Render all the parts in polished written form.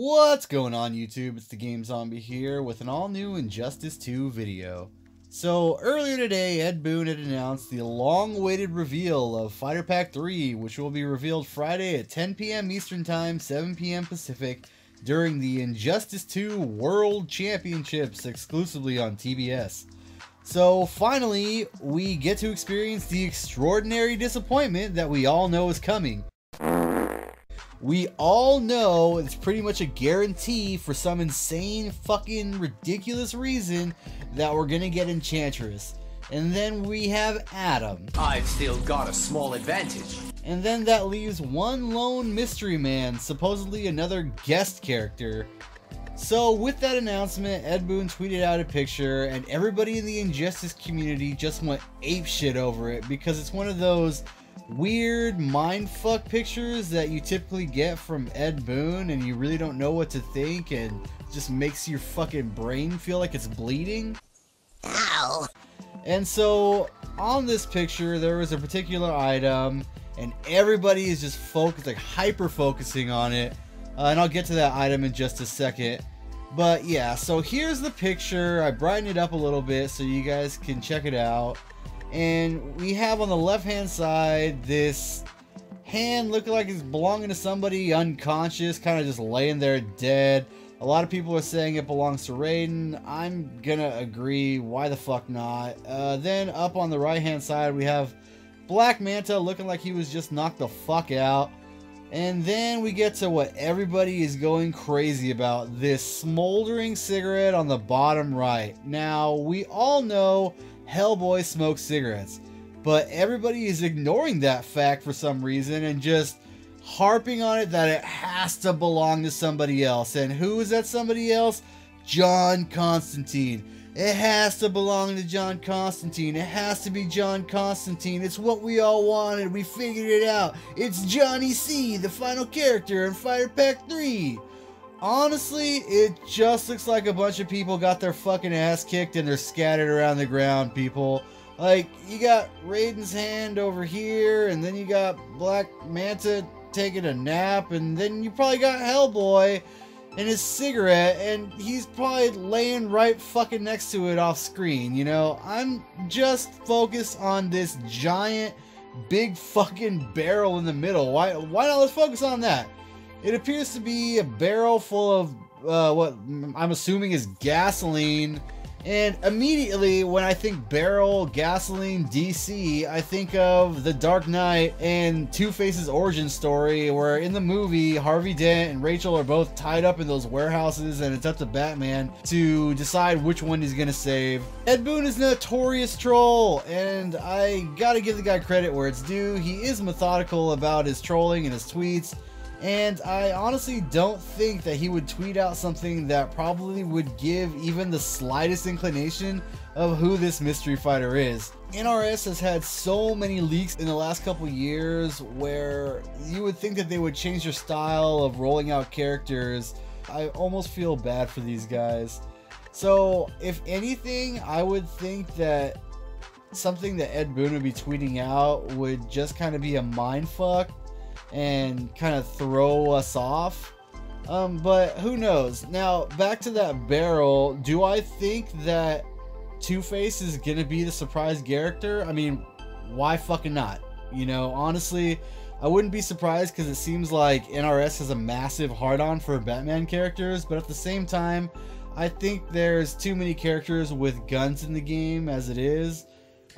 What's going on YouTube? It's the Game Zombie here with an all new Injustice 2 video. So earlier today, Ed Boon had announced the long-awaited reveal of Fighter Pack 3, which will be revealed Friday at 10 p.m. Eastern Time, 7 p.m. Pacific, during the Injustice 2 World Championships exclusively on TBS. So finally, we get to experience the extraordinary disappointment that we all know is coming. We all know it's pretty much a guarantee for some insane fucking ridiculous reason that we're gonna get Enchantress. And then we have Adam. I've still got a small advantage. And then that leaves one lone mystery man, supposedly another guest character. So with that announcement, Ed Boon tweeted out a picture and everybody in the Injustice community just went apeshit over it because it's one of those weird mindfuck pictures that you typically get from Ed Boon and you really don't know what to think and just makes your fucking brain feel like it's bleeding. Ow! And so on this picture there was a particular item and everybody is just focused, like hyper focusing on it, and I'll get to that item in just a second. But yeah, so here's the picture. I brightened it up a little bit so you guys can check it out. And we have on the left hand side this hand looking like it's belonging to somebody unconscious, kind of just laying there dead. A lot of people are saying it belongs to Raiden. I'm gonna agree, why the fuck not. Then up on the right hand side we have Black Manta looking like he was just knocked the fuck out. And then we get to what everybody is going crazy about, this smoldering cigarette on the bottom right. Now we all know Hellboy smokes cigarettes, but everybody is ignoring that fact for some reason and just harping on it that it has to belong to somebody else. And who is that somebody else? John Constantine. It has to belong to John Constantine. It has to be John Constantine. It's what we all wanted. We figured it out. It's Johnny C, the final character in Fighter Pack 3. Honestly, it just looks like a bunch of people got their fucking ass kicked and they're scattered around the ground, people. Like, you got Raiden's hand over here, and then you got Black Manta taking a nap, and then you probably got Hellboy and his cigarette, and he's probably laying right fucking next to it off screen, you know? I'm just focused on this giant, big fucking barrel in the middle. Why not? Let's focus on that. It appears to be a barrel full of what I'm assuming is gasoline. And immediately when I think barrel, gasoline, DC, I think of The Dark Knight and Two-Face's origin story, where in the movie Harvey Dent and Rachel are both tied up in those warehouses and it's up to Batman to decide which one he's gonna save. Ed Boon is a notorious troll, and I gotta give the guy credit where it's due. He is methodical about his trolling and his tweets. And I honestly don't think that he would tweet out something that probably would give even the slightest inclination of who this mystery fighter is. NRS has had so many leaks in the last couple years where you would think that they would change their style of rolling out characters. I almost feel bad for these guys. So if anything, I would think that something that Ed Boon would be tweeting out would just kind of be a mindfuck and kind of throw us off, but who knows. Now back to that barrel, do I think that Two-Face is gonna be the surprise character? I mean, why fucking not? You know, honestly, I wouldn't be surprised because it seems like NRS has a massive hard-on for Batman characters, but at the same time I think there's too many characters with guns in the game as it is.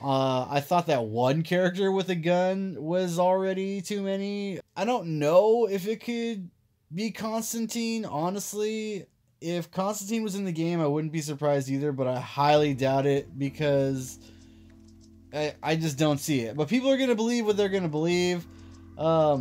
I thought that one character with a gun was already too many. I don't know if it could be Constantine, honestly. If Constantine was in the game, I wouldn't be surprised either, but I highly doubt it because I just don't see it. But people are going to believe what they're going to believe. A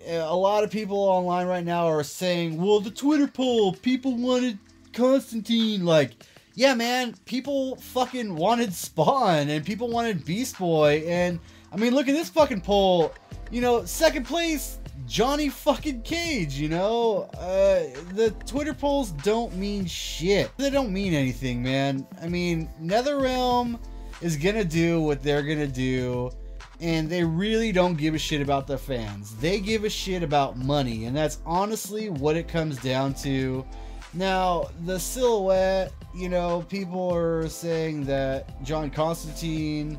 lot of people online right now are saying, well, the Twitter poll, people wanted Constantine. Like, yeah, man, people fucking wanted Spawn and people wanted Beast Boy. And I mean, look at this fucking poll. You know, second place, Johnny fucking Cage, you know? The Twitter polls don't mean shit. They don't mean anything, man. I mean, NetherRealm is gonna do what they're gonna do. and they really don't give a shit about the fans. They give a shit about money, and that's honestly what it comes down to. Now, the silhouette, you know, people are saying that John Constantine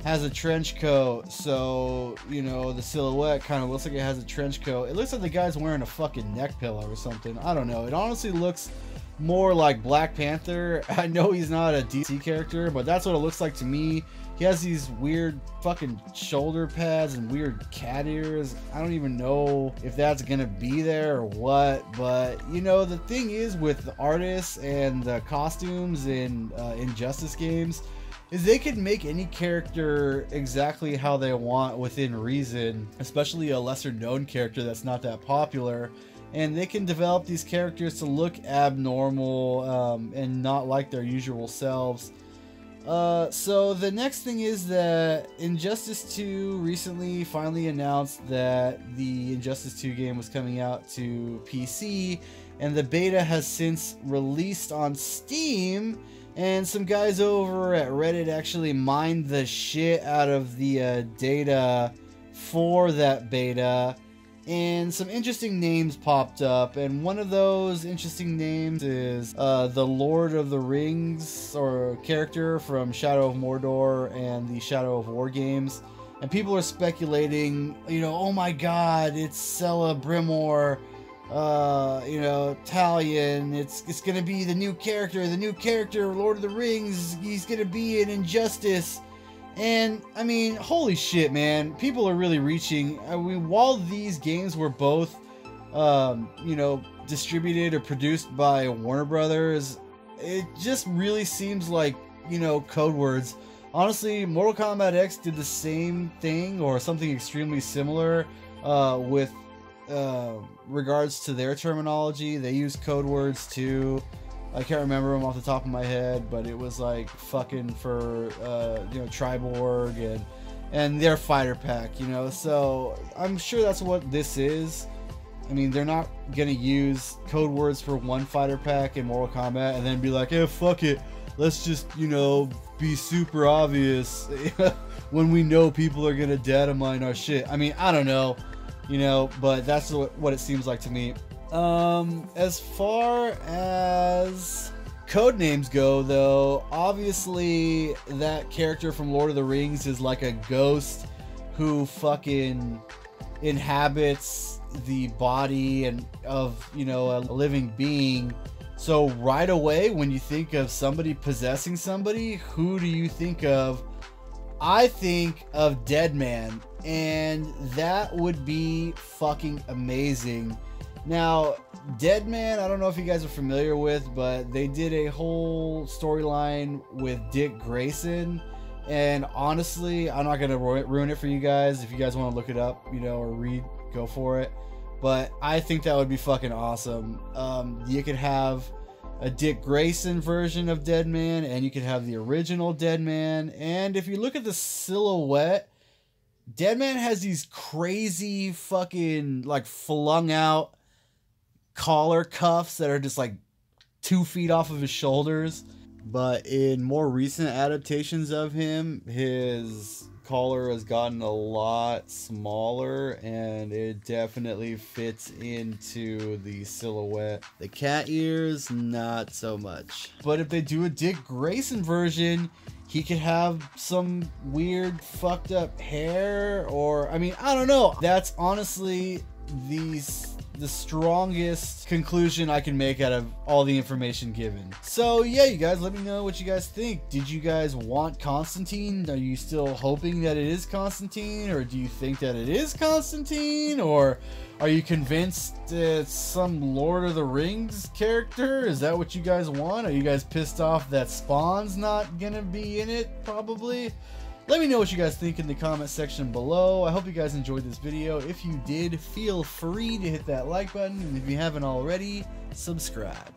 has a trench coat, so, you know, the silhouette kind of looks like it has a trench coat. It looks like the guy's wearing a fucking neck pillow or something. I don't know. It honestly looks more like Black Panther. I know he's not a DC character, but that's what it looks like to me. He has these weird fucking shoulder pads and weird cat ears. I don't even know if that's gonna be there or what, but you know, the thing is with the artists and the costumes in Injustice games is they can make any character exactly how they want within reason, especially a lesser known character that's not that popular. And they can develop these characters to look abnormal and not like their usual selves. So the next thing is that Injustice 2 recently finally announced that the Injustice 2 game was coming out to PC, and the beta has since released on Steam, and some guys over at Reddit actually mined the shit out of the data for that beta. And some interesting names popped up, and one of those interesting names is the Lord of the Rings or character from Shadow of Mordor and the Shadow of War games. And people are speculating, you know, oh my god, it's Celebrimbor, you know, Talion, it's gonna be the new character, Lord of the Rings, he's gonna be in Injustice. And, I mean, holy shit, man. People are really reaching. I mean, while these games were both, you know, distributed or produced by Warner Brothers, it just really seems like, you know, code words. Honestly, Mortal Kombat X did the same thing or something extremely similar with regards to their terminology. They used code words too. I can't remember them off the top of my head, but it was like fucking for you know, Triborg and their fighter pack, you know. So I'm sure that's what this is. I mean, they're not gonna use code words for one fighter pack in Mortal Kombat and then be like, "Hey, fuck it, let's just, you know, be super obvious when we know people are gonna data mine our shit." I mean, I don't know, you know, but that's what it seems like to me. As far as code names go, though, obviously that character from Lord of the Rings is like a ghost who fucking inhabits the body and of, you know, a living being. So right away, when you think of somebody possessing somebody, who do you think of? I think of Deadman, and that would be fucking amazing. Now, Deadman, I don't know if you guys are familiar with, but they did a whole storyline with Dick Grayson, and honestly, I'm not going to ruin it for you guys. If you guys want to look it up, you know, or read, go for it. But I think that would be fucking awesome. You could have a Dick Grayson version of Deadman, and you could have the original Deadman, and if you look at the silhouette, Deadman has these crazy fucking, like, flung out collar cuffs that are just like 2 feet off of his shoulders. But in more recent adaptations of him, his collar has gotten a lot smaller and it definitely fits into the silhouette. The cat ears, not so much. But if they do a Dick Grayson version, he could have some weird fucked up hair, or I mean, I don't know. That's honestly the strongest conclusion I can make out of all the information given. So yeah, you guys, let me know what you guys think. Did you guys want Constantine? Are you still hoping that it is Constantine, or do you think that it is Constantine, or are you convinced it's some Lord of the Rings character? Is that what you guys want? Are you guys pissed off that Spawn's not gonna be in it? Probably. Let me know what you guys think in the comment section below. I hope you guys enjoyed this video. If you did, feel free to hit that like button, and if you haven't already, subscribe.